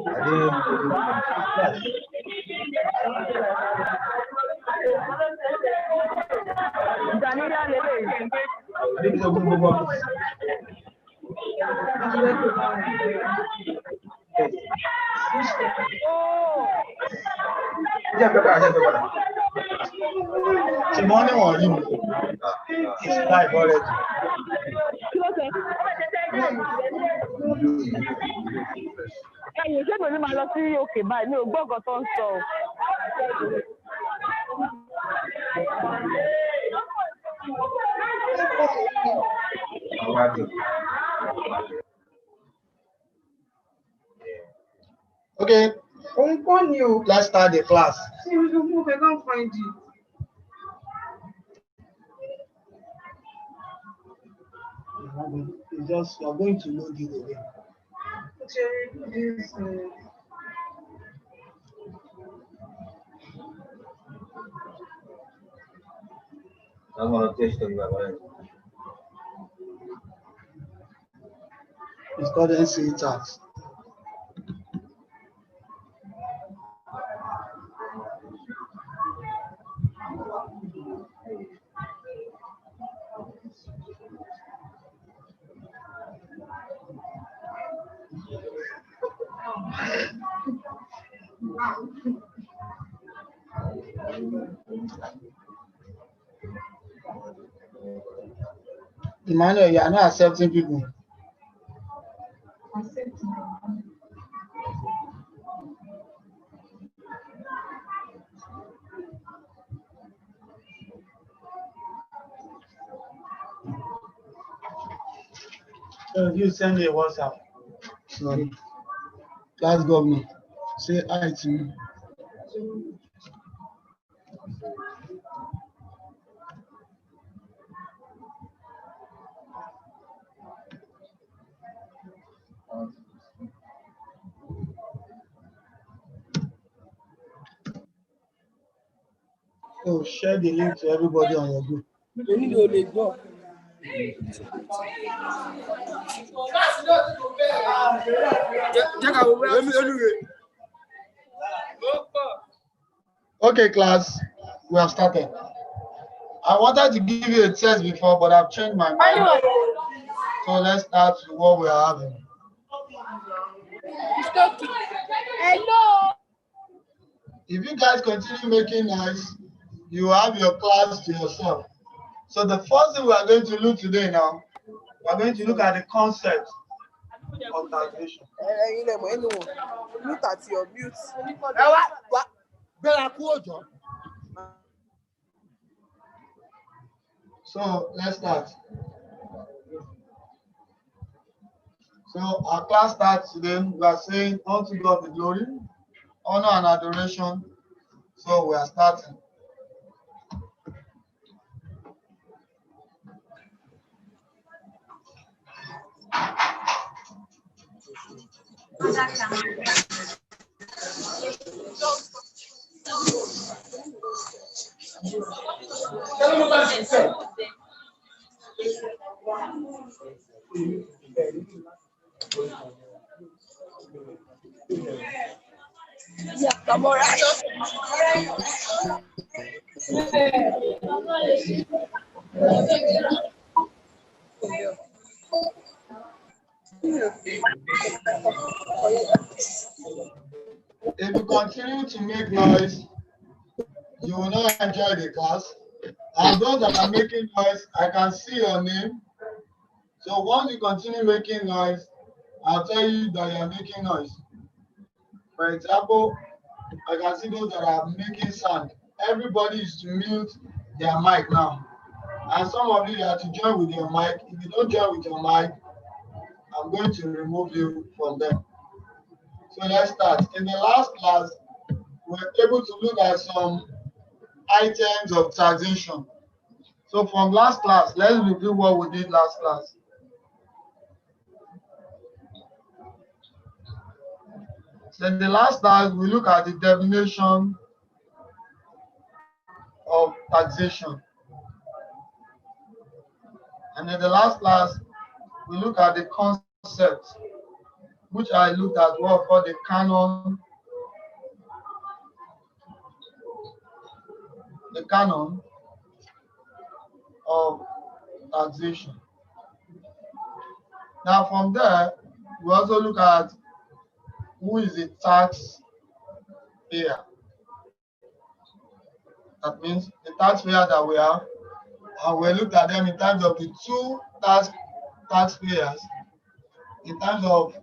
The morning one, it's 5 already. Ẹ̀yin ṣé pẹ̀lú máa lọ sí òkè báyìí ní ògbọ́gàn tó ń sọ. Okay. Let's start the class. See, we can move. I can't find it. It's just you're going to load it again. I'm gonna test them. It's called Nce Class. Emmanuel, you are not accepting people. So you send me a WhatsApp. Sorry. Class governor. Say hi to me. So share the link to everybody on your group. Okay, class, we have started. I wanted to give you a test before, but I've changed my mind. So let's start with what we are having. Hello. If you guys continue making noise, you have your class to yourself. So the first thing we are going to look today now, we are going to look at the concept of taxation. Look at your mute. So let's start. So our class starts today. We are saying unto God the glory, honor and adoration. So we are starting. If you continue to make noise, you will not enjoy the class. And those that are making noise, I can see your name. So once you continue making noise, I'll tell you that you're making noise. For example, I can see those that are making sound. Everybody is to mute their mic now. And some of you have to join with your mic. If you don't join with your mic, I'm going to remove you from them. So let's start. In the last class, we were able to look at some items of taxation. So from last class, let's review what we did last class. So in the last class, we look at the definition of taxation. And in the last class, we look at the concept which I looked at what called the canon of taxation. Now from there, we also look at who is a tax payer. That means the taxpayer that we have, and we looked at them in terms of the two taxpayers, in terms of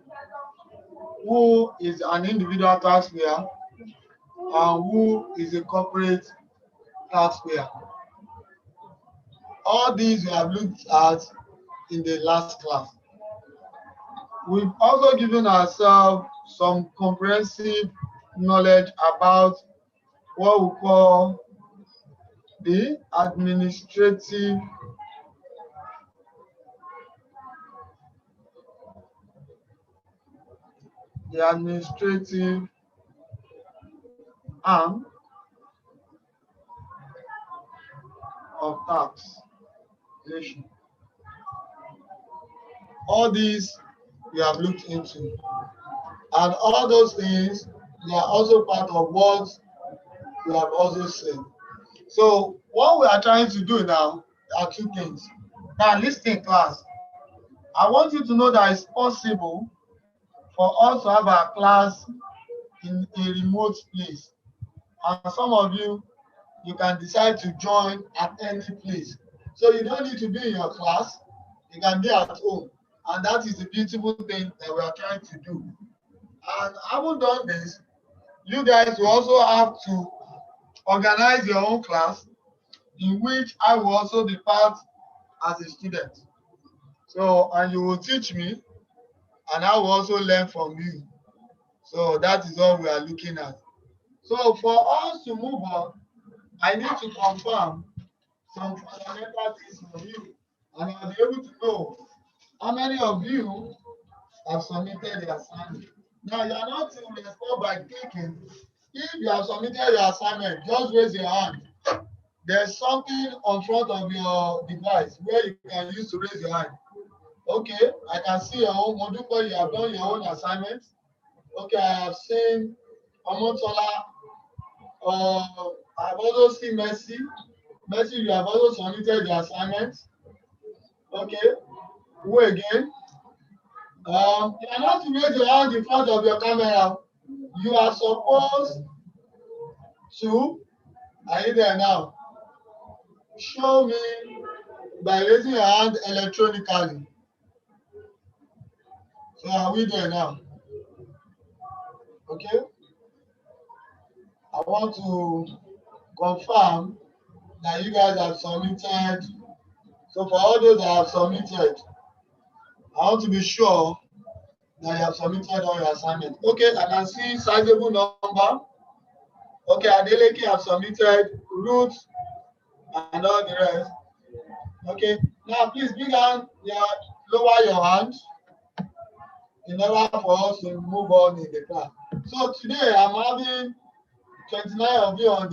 who is an individual taxpayer and who is a corporate taxpayer. All these we have looked at in the last class. We've also given ourselves some comprehensive knowledge about what we call the administrative arm of taxation. All these we have looked into, and all those things they are also part of what we have also seen. So what we are trying to do now are two things. Now listen, class. I want you to know that it's possible for us to have our class in a remote place, and some of you can decide to join at any place. So you don't need to be in your class, you can be at home, and that is the beautiful thing that we are trying to do. And having done this, you guys will also have to organize your own class in which I will also be part as a student. So, and you will teach me, and I will also learn from you. So that is all we are looking at. So for us to move on, I need to confirm some fundamental things from you, and I'll be able to know how many of you have submitted the assignment. Now you are not to respond by clicking. If you have submitted your assignment, just raise your hand. There's something on front of your device where you can use to raise your hand. Okay, I can see your own. Moduko, you have done your own assignment. Okay, I have seen Omotola. I've also seen Mercy. Mercy, you have also submitted the assignment. Okay, who again? You are not to raise your hand in front of your camera. You are supposed to, are you there now? Show me by raising your hand electronically. So are we there now? Okay. I want to confirm that you guys have submitted. So for all those that have submitted, I want to be sure that you have submitted all your assignments. Okay, I can see sizable number. Okay, Adeleke have submitted, Ruth and all the rest. Okay, now please bring down lower your hand in order for us to move on in the class. So today I'm having 29 of you on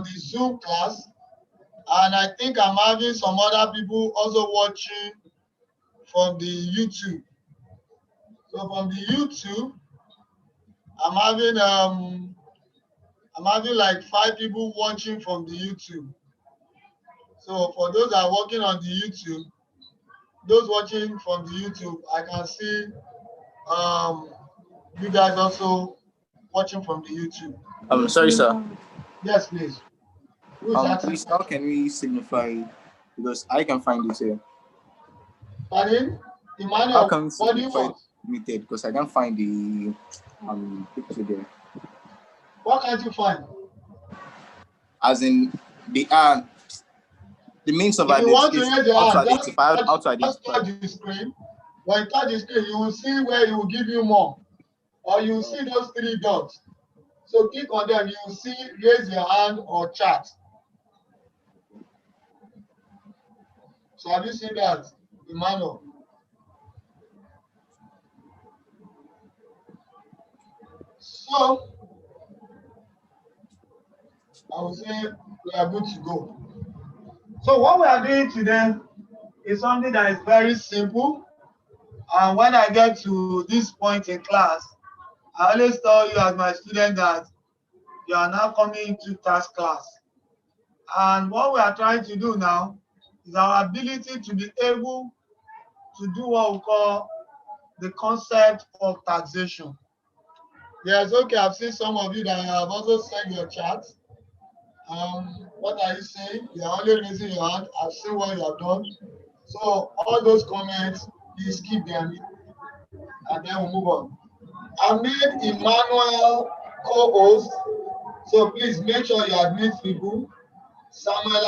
the Zoom class, and I think I'm having some other people also watching from the YouTube. So from the YouTube, I'm having like 5 people watching from the YouTube. So for those that are working on the YouTube, those watching from the YouTube, I can see you guys also watching from the YouTube. Sorry, sir. Yes, please. Please, how can we signify? Because I can find this here. Pardon? Emmanuel, How can we what do you signify want? muted? Because I can't find the picture there. What can't you find? As in the means of If you want to identification. raise your How to hand, identify? How to just identify? touch the screen. When you touch the screen, you will see where it will give you more. Or you will see those 3 dots. So click on them, you will see raise your hand or chat. So have you seen that, Emmanuel? So I will say we are good to go. So what we are doing today is something that is very simple. And when I get to this point in class, I always tell you as my student that you are now coming into task class. And what we are trying to do now is our ability to be able to do what we call the concept of taxation. Yes, okay, I've seen some of you that have also sent your chat. What are you saying? You are only raising your hand. I've seen what you have done. So all those comments, please keep them and then we'll move on. I made Emmanuel co-host, so please make sure you admit people. Samuel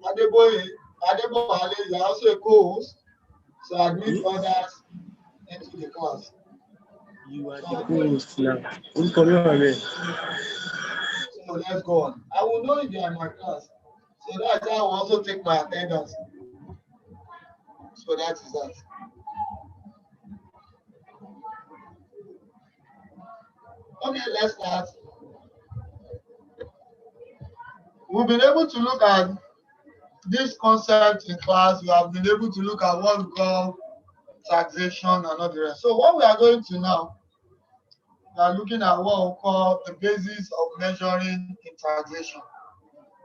Adeboye, Adeboye, you are also a co-host, so admit others into the class. You are the host now. Who's coming on there? So let's go on. I will know if you are in my class. So that's how I will also take my attendance. So that is that. Okay, let's start. We've been able to look at this concept in class. We have been able to look at what we call taxation and all the rest. So what we are going to now, we are looking at what we call the basis of measuring in taxation.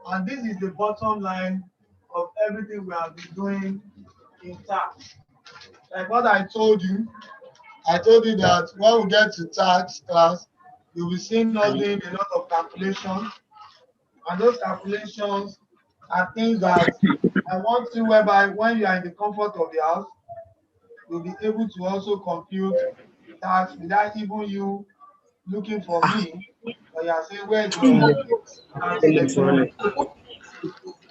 And this is the bottom line of everything we have been doing in tax. Like what I told you that when we get to tax class, you'll be seeing us doing a lot of calculations. And those calculations are things that I want you whereby when you are in the comfort of the house, you'll be able to also compute tax without even you looking for me, or you are saying, where's your tax lecture?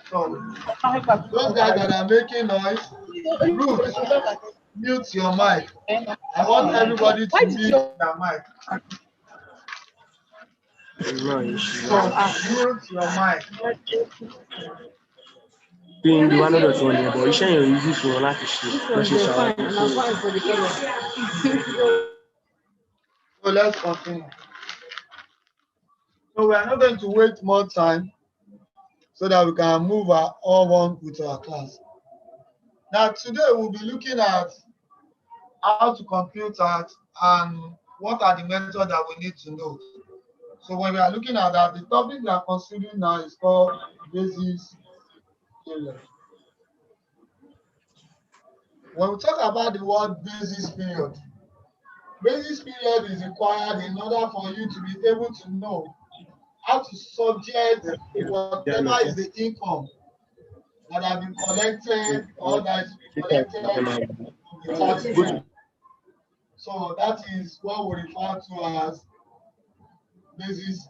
So those guys that are making noise, Ruth, mute your mic. I want everybody to mute their mic. So mute your mic. Being the one of the one, but you share your easy for like a shit. So let's continue. So we are not going to wait more time so that we can move on with our class. Now today we'll be looking at how to compute that and what are the methods that we need to know. So when we are looking at that, the topic we are considering now is called basis period. When we talk about the word basis period is required in order for you to be able to know how to subject whatever is the income that have been collected or that is collected from the tax. So that is what we refer to as basis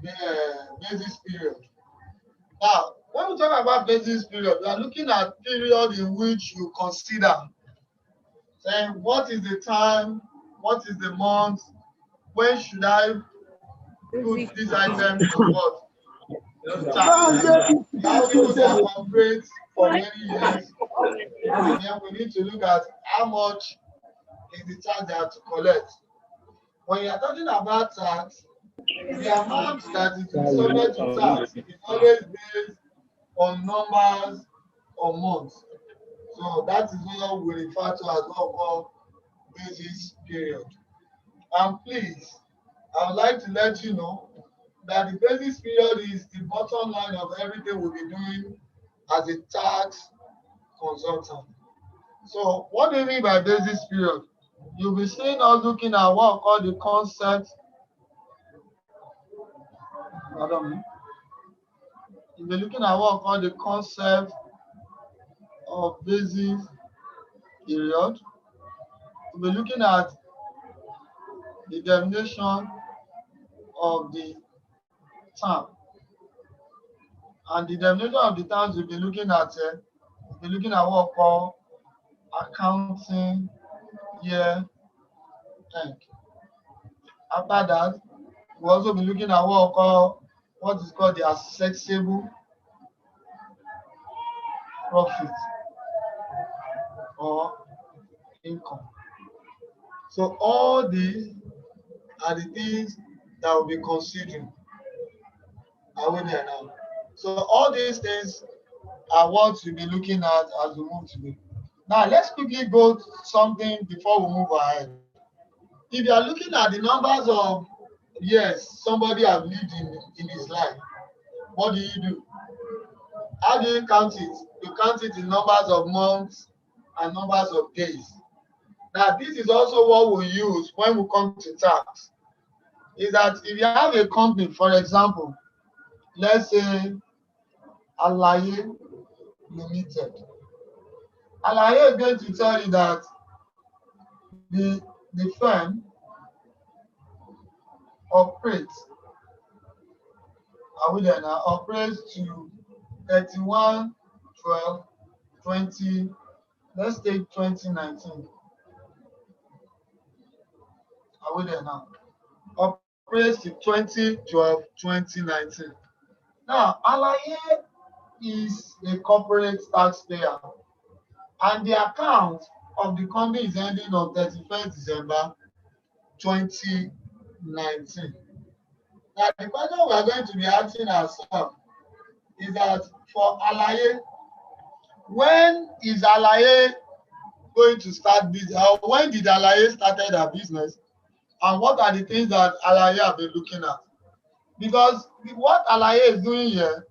period. Now, when we talk about basis period, we are looking at period in which you consider saying what is the time, what is the month, when should I put this item to what? Tax. Now people that operate for many years, and then we need to look at how much is the tax they have to collect. When you are talking about tax, the amount that is subject to tax is always based on numbers or months. So that is what we refer to as what we call basis period. And please, I would like to let you know that the basis period is the bottom line of everything we'll be doing as a tax consultant. So what do you mean by basis period? You'll be seeing us looking at what we call the concept. Pardon me. You'll be looking at what we call the concept of basis period. We'll be looking at the definition of the term. And the definition of the terms we'll be looking at what we call accounting year end. After that, we'll also be looking at what is called the assessable profit or income. So all these are the things that we'll be considering. Are we there now? So all these things are what we'll be looking at as we move today. Now let's quickly go to something before we move ahead. If you are looking at the numbers of years somebody have lived in his life, what do? How do you count it? You count it in numbers of months and numbers of days. Now this is also what we use when we come to tax. Is that if you have a company, for example, let's say Alaye Limited. Alaye is going to tell you that the firm operates, are we there now? Operates to 31 12 20. Let's take 2019. Are we there now? Operates to 2012 2019. Now, Alaye is a corporate taxpayer, and the account of the company is ending on 31st December 2019. Now, the question we are going to be asking ourselves is that for Alaye, when is Alaye going to start business? Or when did Alaye started her business? And what are the things that Alaye have been looking at? Because what Alaye is doing here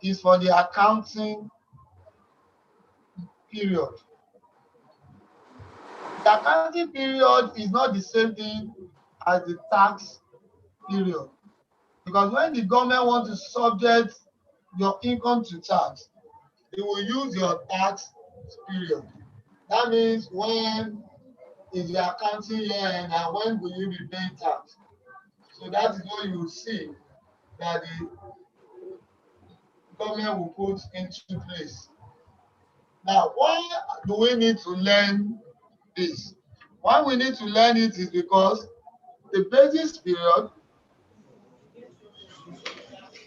is for the accounting period. The accounting period is not the same thing as the tax period. Because when the government wants to subject your income to tax, they will use your tax period. That means when is the accounting year end and when will you be paying tax? So that is what you will see that the government will put into place. Now, why do we need to learn this? Why we need to learn it is because the basis period.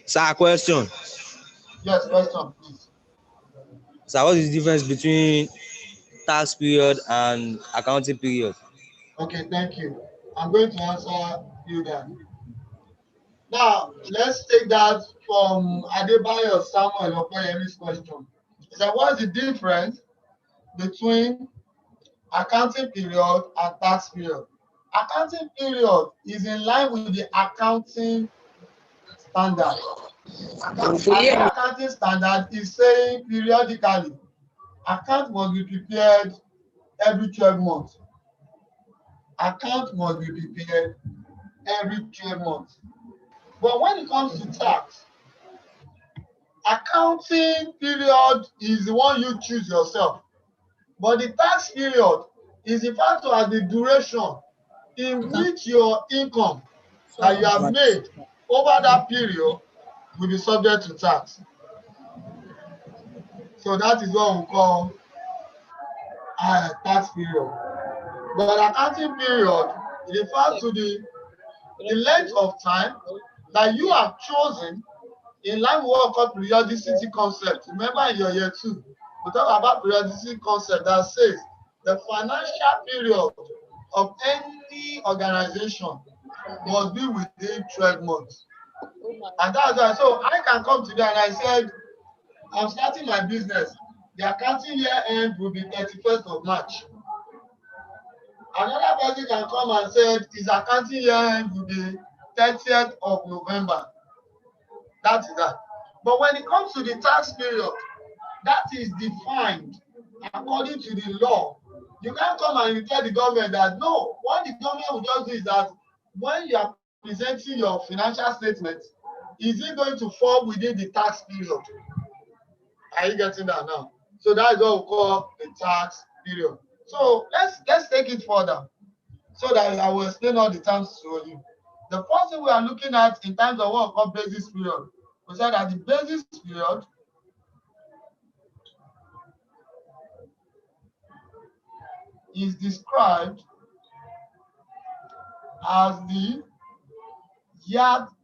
Sir, question. Yes, question, please. Sir, what is the difference between tax period and accounting period? Okay, thank you. I'm going to answer you that. Now, let's take that from Adebayo Samuel Okoyemi's question. He said, what is the difference between accounting period and tax period? Accounting period is in line with the accounting standard. And that accounting standard is saying periodically, account must be prepared every 12 months. Account must be prepared every 12 months. But when it comes to tax, accounting period is the one you choose yourself. But the tax period is referred to as the duration in which your income that you have made over that period will be subject to tax. So that is what we call tax period. But accounting period refers to the length of time that you have chosen in line with what we call periodicity concept. Remember in your year 2, we talk about periodicity concept that says the financial period of any organization must be within 12 months. And that's why, so I can come today and I said, I'm starting my business. The accounting year end will be 31st of March. Another person can come and say his accounting year end will be 30th of November. That is that. But when it comes to the tax period, that is defined according to the law. You can't come and you tell the government that no, what the government will just do is that when you are presenting your financial statement, is it going to fall within the tax period? Are you getting that now? So that is what we call the tax period. So let's take it further so that I will explain all the terms to you. The first thing we are looking at in terms of what we call basis period, we said that the basis period is described as the yardstick.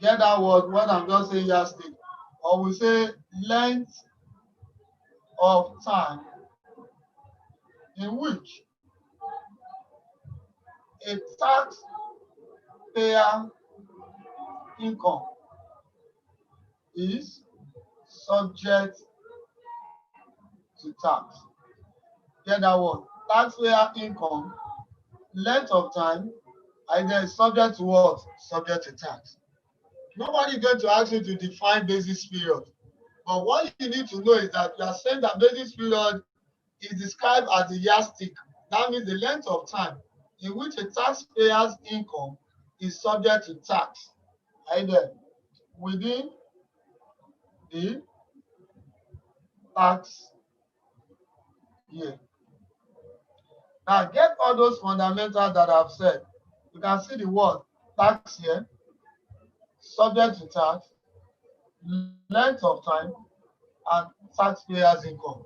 Get that word when I'm just saying yardstick, or we say length of time in which a taxpayer income is subject to tax. Get that one? Taxpayer income, length of time, and then subject to what? Subject to tax. Nobody is going to ask you to define basis period. But what you need to know is that you are saying that basis period is described as a yardstick. That means the length of time in which a taxpayer's income is subject to tax. Right there. Within the tax year. Now get all those fundamentals that I've said. You can see the word tax year, subject to tax, length of time, and taxpayer's income.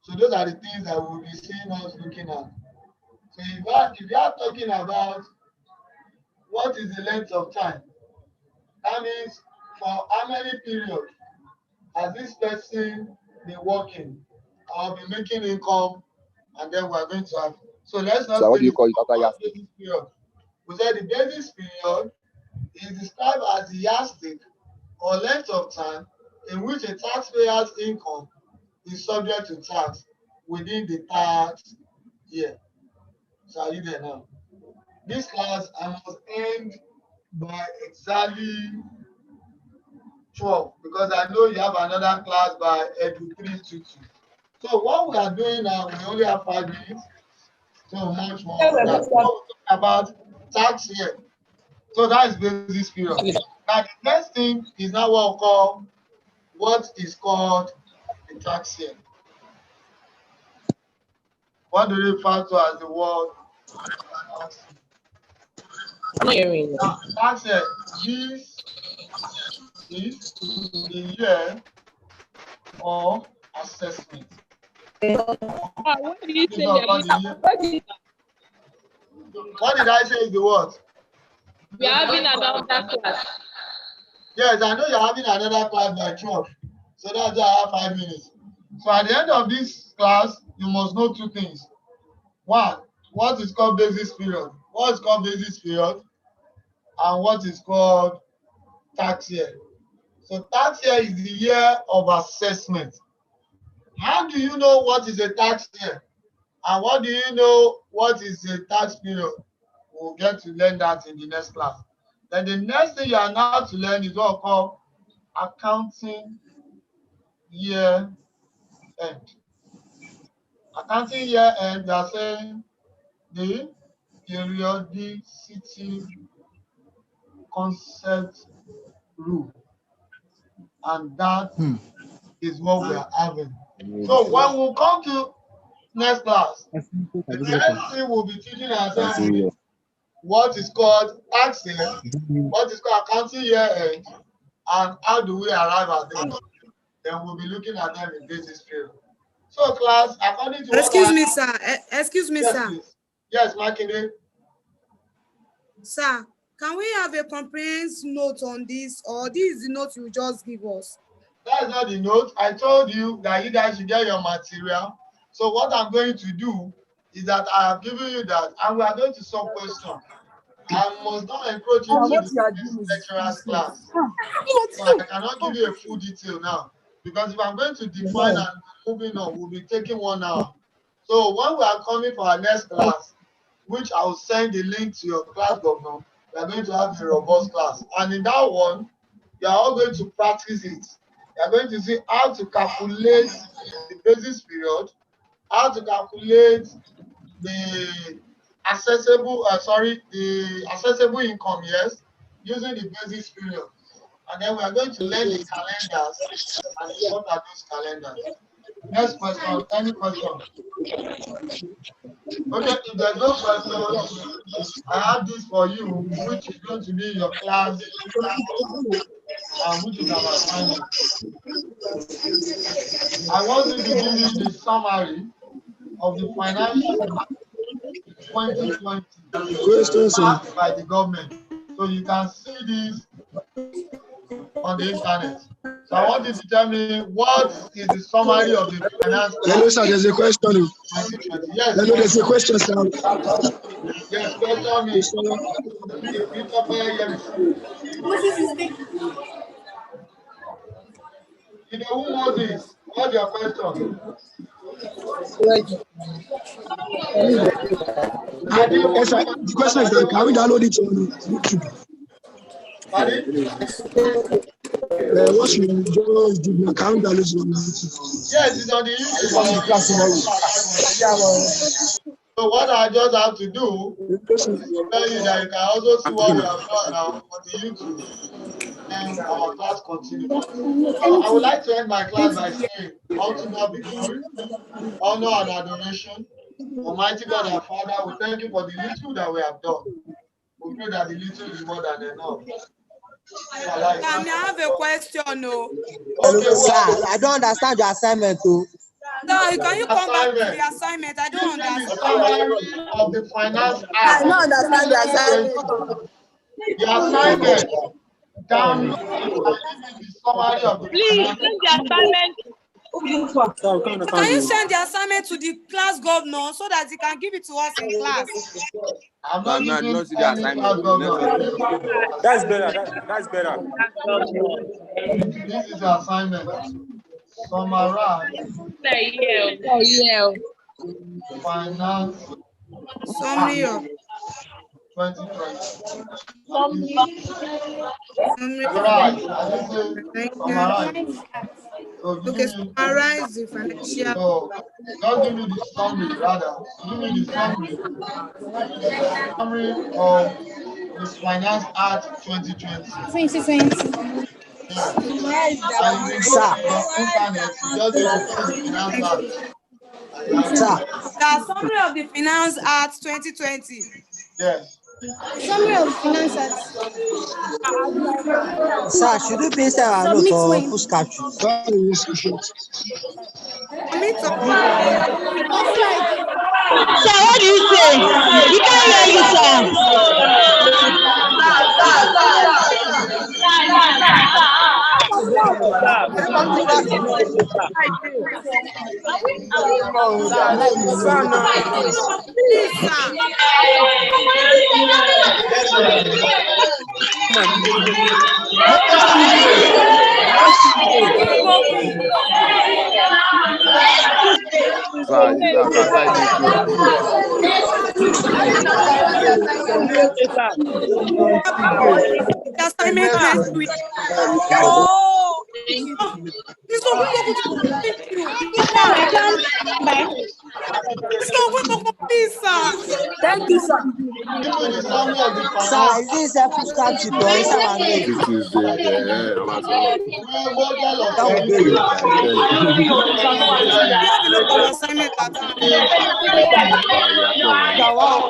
So those are the things that we'll be seeing us looking at. So if you are talking about what is the length of time, that means for how many periods has this person been working or been making income, and then we're going to have. So let's not So what say do you call it the after first basis period. We said the basis period is described as the yardstick or length of time in which a taxpayer's income is subject to tax within the tax year. So are you there now? This class I must end by exactly 12 because I know you have another class by Edu 322. So what we are doing now, we only have 5 minutes. So much more of that. What we talk about tax year. So that is basis period. Now the next thing is now what is called the tax year. What do you refer to as the word tax year? I'm not hearing. Now, tax year, this is the year of assessment. What did you This is say? not the year. What did I say is the word? We are having another class. Yes, I know you're having another class by 12. So that's why I have 5 minutes. So at the end of this class, you must know 2 things. One, what is called basis period? What is called basis period? And what is called tax year? So tax year is the year of assessment. How do you know what is a tax year? And what do you know what is a tax period? We'll get to learn that in the next class. Then the next thing you are now to learn is what we call accounting year end. Accounting year end, we are saying the periodicity concept rule. And that is what we are having. So when we come to next class, the next thing we'll be teaching ourselves is what is called tax year, what is called accounting year end, and how do we arrive at them. Then we'll be looking at them in basis period. So class, according to Excuse me, sir. Excuse me, yes, sir. please. Yes, Makinde. Sir, can we have a comprehensive note on this, or this is the note you just give us? That's not the note. I told you that you guys should get your material. So what I'm going to do is that I have given you that, and we are going to solve questions. I must not encroach into the lecturer's class. So I cannot give you a full detail now. Because if I'm going to define and moving on, we'll be taking 1 hour. So when we are coming for our next class, which I will send the link to your class governor, we are going to have a robust class. And in that one, you are all going to practice it. You are going to see how to calculate the basis period, how to calculate the accessible income, yes, using the basis period. And then we are going to learn the calendars and what are those calendars. Next question, any question? Okay, if there's no question, I have this for you, which is going to be your class and which is our assignment. I want you to give me the summary of the financial 2020 passed by the government. So you can see this on the internet. So I want you to tell me what is the summary of the finance. Hello, sir. There's a question. 2020. Yes. Hello, there's a question, sir. Yes, question me. Repeat up here, yes. You know who Moses? What's your question? Yes, sir. The question is that can we download it on YouTube? Pardon? What you just did now, can we download it on YouTube? Yes, it's on the YouTube. So what I just have to do is tell you that you can also see what we have done now on the YouTube. And our class continues. So I would like to end my class by saying, unto God be glory, honor and adoration. Almighty God our Father, we thank you for the little that we have done. We pray that the little is more than enough. Can I have a question? No. Okay, Sir, I don't understand the assignment too. No, can you come back to the assignment? I don't This is the understand. summary of the Finance I Act. don't understand the assignment. The assignment down the summary of the Please, Finance send the assignment. Can you send the assignment to the class governor so that he can give it to us in class? I'm not using any class governor. That's better. That's better. This is the assignment. Summarize Finance Summary of 2020. summary. Right. I just say summarize. So Okay, give me. summarize the financial. So just give me the summary rather. Give me the summary. Summary of the Finance Act 2020. 2020. Yes. And if you go to your internet, you just need to put the Finance Act. Sir, The summary of the Finance Act 2020. Yes. summary of finance. Sir, should we please have a note or push capture? Submit Sir, what do you say? We can't hear you, sir. please, sir. The assignment next week. Oh, Mr. Thank you. Mr. Please, sir. Thank you, sir. Give me the summary of the Sir, Finance. is this a push capture or is that one note? Model of That would be You have a lot of assignment at home. That one.